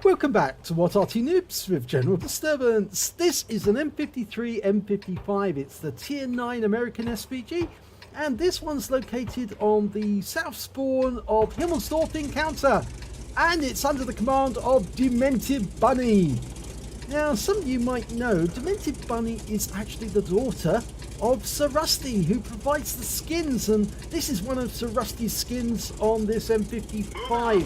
Welcome back to What Arty Noobs with General Disturbance. This is an M53 M55. It's the Tier 9 American SPG, and this one's located on the south spawn of Himmelsdorf in Counter, and it's under the command of DementedBunny. Now, some of you might know DementedBunny is actually the daughter of Sir Rusty, who provides the skins, and this is one of Sir Rusty's skins on this M55.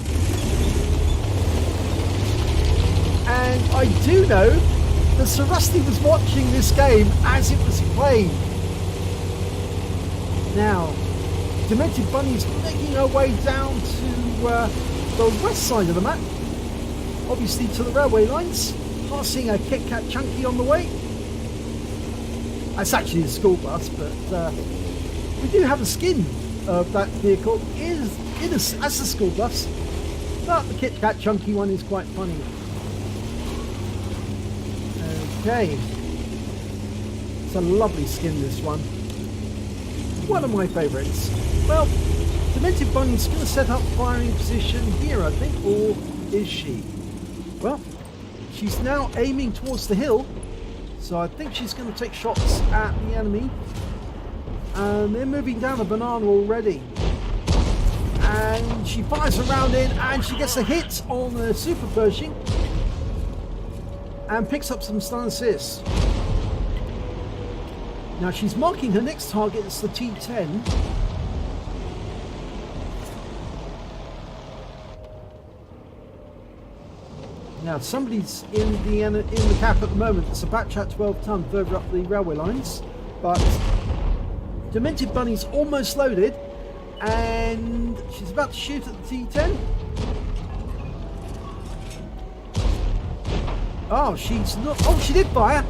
And I do know that Sir Rusty was watching this game as it was played. Now, DementedBunny is making her way down to the west side of the map, obviously to the railway lines, passing a Kit Kat Chunky on the way. That's actually a school bus, but we do have a skin of that vehicle as a school bus, but the Kit Kat Chunky one is quite funny. Okay, it's a lovely skin, this one. One of my favourites. Well, DementedBunny's going to set up firing position here, I think, or is she? Well, she's now aiming towards the hill, so I think she's going to take shots at the enemy. And they're moving down a banana already. And she fires around in, and she gets a hit on the Super Pershing. And picks up some stun assists. Now she's marking her next target, it's the T10. Now somebody's in the cap at the moment. It's a Batchat 12 ton further up the railway lines, but DementedBunny's almost loaded, and she's about to shoot at the T10. Oh, she's not. Oh, she did fire.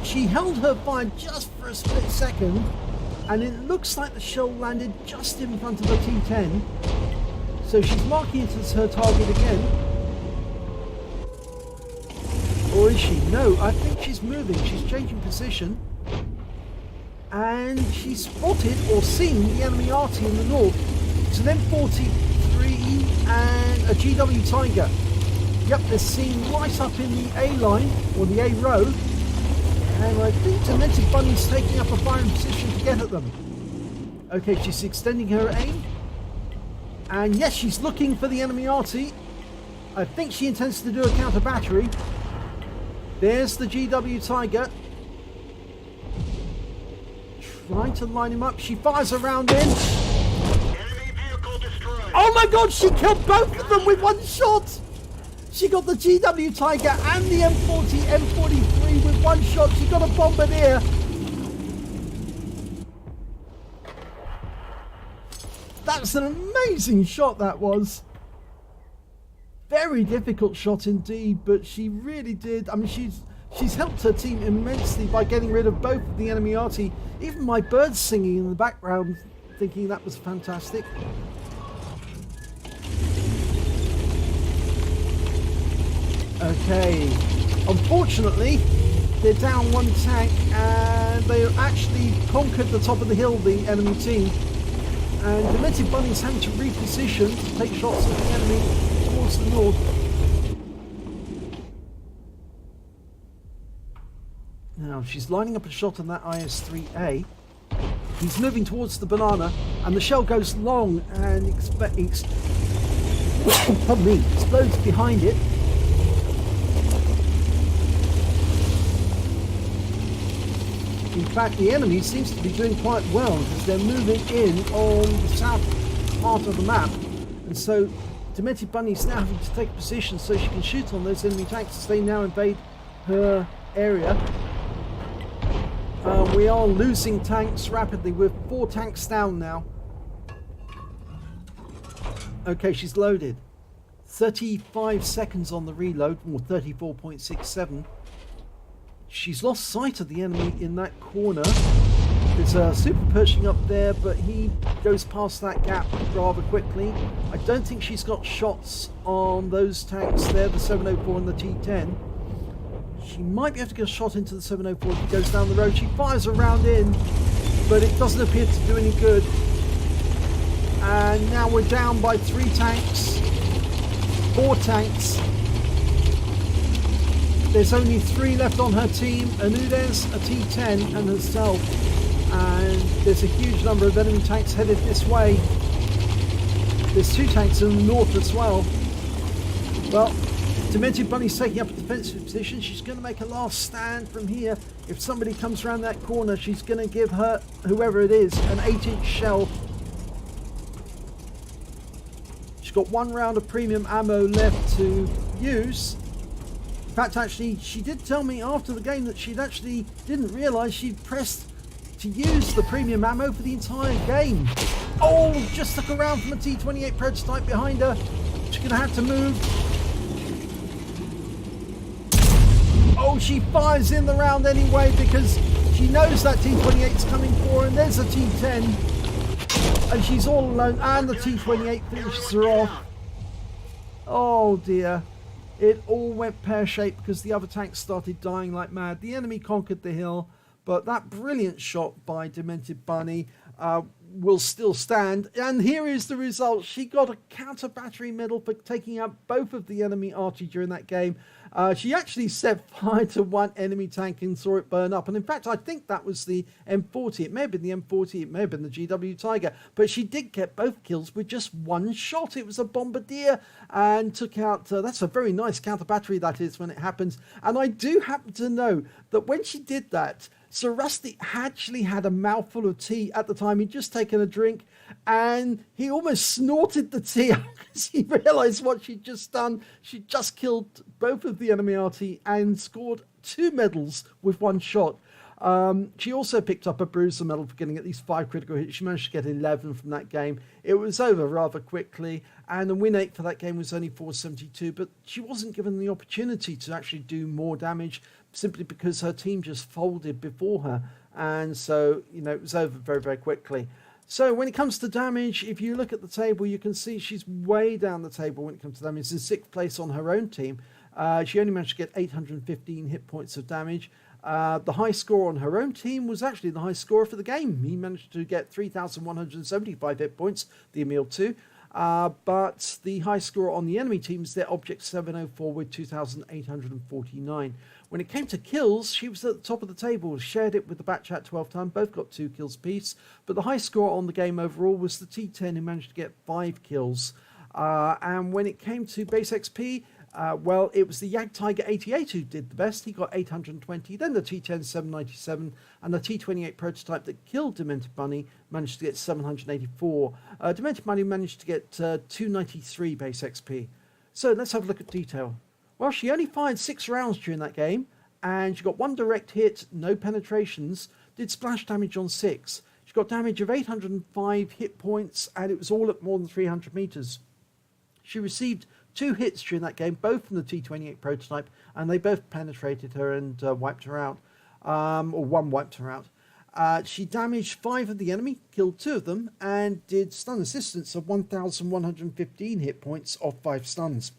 She held her fire just for a split second, and it looks like the shell landed just in front of the T10. So she's marking it as her target again. Or is she? No, I think she's moving. She's changing position. And she's spotted or seen the enemy Arty in the north. It's an M53 and a GW Tiger. Yep, they're seen right up in the A line, or the A row, and I think DementedBunny's taking up a firing position to get at them. Okay, she's extending her aim, and yes, she's looking for the enemy Arty. I think she intends to do a counter battery. There's the GW Tiger. Trying to line him up, she fires a round in. Enemy vehicle destroyed. Oh my god, she killed both of them with one shot! She got the GW Tiger and the M43 with one shot. She got a Bombardier. That's an amazing shot, that was. Very difficult shot indeed, but she really did. I mean, she's helped her team immensely by getting rid of both of the enemy Arty. Even my birds singing in the background, thinking that was fantastic. Okay, unfortunately they're down one tank, and they actually conquered the top of the hill, the enemy team, and DementedBunny's having to reposition to take shots at the enemy towards the north. Now she's lining up a shot on that IS-3A. He's moving towards the banana, and the shell goes long and explodes behind it. In fact, the enemy seems to be doing quite well because they're moving in on the south part of the map, and so DementedBunny is now having to take position so she can shoot on those enemy tanks as they now invade her area. We are losing tanks rapidly. We're 4 tanks down now. Okay, she's loaded. 35 seconds on the reload, or 34.67. She's lost sight of the enemy in that corner. There's a Super Pershing up there, but he goes past that gap rather quickly. I don't think she's got shots on those tanks there, the 704 and the T10. She might be able to get a shot into the 704 if he goes down the road. She fires a round in, but it doesn't appear to do any good. And now we're down by 3 tanks. 4 tanks. There's only 3 left on her team, Anudes, a T10 and herself. And there's a huge number of enemy tanks headed this way. There's 2 tanks in the north as well. Well, DementedBunny's taking up a defensive position. She's going to make a last stand from here. If somebody comes around that corner, she's going to give her, whoever it is, an 8-inch shell. She's got 1 round of premium ammo left to use. In fact, actually, she did tell me after the game that she'd actually didn't realise she'd pressed to use the premium ammo for the entire game. Oh, just stuck around from a T28 prototype behind her. She's going to have to move. Oh, she fires in the round anyway because she knows that T28's coming for her, and there's a T10. And she's all alone, and the T28 finishes her off. Oh dear. It all went pear-shaped because the other tanks started dying like mad. The enemy conquered the hill, but that brilliant shot by DementedBunny will still stand. And here is the result. She got a counter battery medal for taking out both of the enemy Arty during that game. She actually set fire to 1 enemy tank and saw it burn up. And in fact, I think that was the M40. It may have been the M40. It may have been the GW Tiger. But she did get both kills with just 1 shot. It was a Bombardier and took out... that's a very nice counter battery, that is, when it happens. And I do happen to know that when she did that, Sir Rusty actually had a mouthful of tea at the time. He'd just taken a drink and he almost snorted the tea because he realised what she'd just done. She just killed both of the enemy Arty and scored 2 medals with 1 shot. She also picked up a bruiser medal for getting at least 5 critical hits. She managed to get 11 from that game. It was over rather quickly, and the win rate for that game was only 472, but she wasn't given the opportunity to actually do more damage simply because her team just folded before her, and so, you know, it was over very, very quickly. So when it comes to damage, if you look at the table, you can see she's way down the table when it comes to damage. She's in 6th place on her own team. She only managed to get 815 hit points of damage. The high score on her own team was actually the high score for the game. He managed to get 3,175 hit points, the Emil 2. But the high score on the enemy team is their Object 704 with 2,849. When it came to kills, she was at the top of the table, shared it with the Batchat 12 ton, both got 2 kills apiece. But the high score on the game overall was the T10, who managed to get 5 kills. And when it came to base XP, well, it was the Jagdtiger 88 who did the best. He got 820. Then the T10 797 and the T28 prototype that killed DementedBunny managed to get 784. DementedBunny managed to get 293 base XP. So let's have a look at detail. Well, she only fired 6 rounds during that game, and she got 1 direct hit, no penetrations, did splash damage on 6. She got damage of 805 hit points, and it was all at more than 300 meters. She received 2 hits during that game, both from the T28 prototype, and they both penetrated her and wiped her out, or 1 wiped her out. She damaged 5 of the enemy, killed 2 of them, and did stun assistance of 1,115 hit off 5 stuns.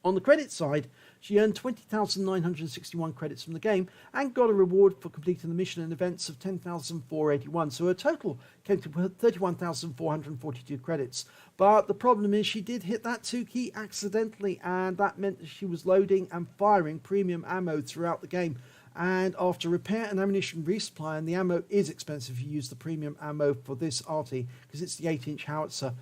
On the credit side, she earned 20,961 credits from the game and got a reward for completing the mission and events of 10,481. So her total came to 31,442 credits. But the problem is she did hit that 2 key accidentally, and that meant that she was loading and firing premium ammo throughout the game. And after repair and ammunition resupply, and the ammo is expensive if you use the premium ammo for this Arty because it's the 8-inch howitzer.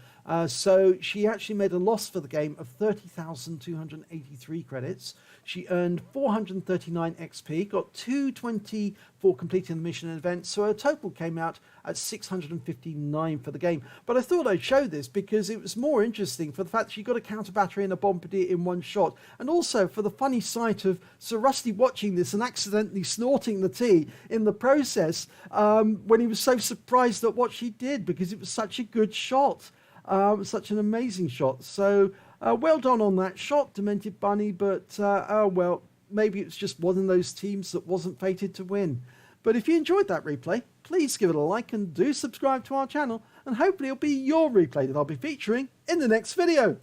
So she actually made a loss for the game of 30,283 credits. She earned 439 XP, got 220 for completing the mission and event, so her total came out at 659 for the game. But I thought I'd show this because it was more interesting for the fact that she got a counter battery and a bombardier in 1 shot, and also for the funny sight of Sir Rusty watching this and accidentally snorting the tea in the process when he was so surprised at what she did because it was such a good shot. Such an amazing shot. So well done on that shot, DementedBunny, but oh well, maybe it's just one of those teams that wasn't fated to win. But if you enjoyed that replay, please give it a like and do subscribe to our channel, and hopefully it'll be your replay that I'll be featuring in the next video.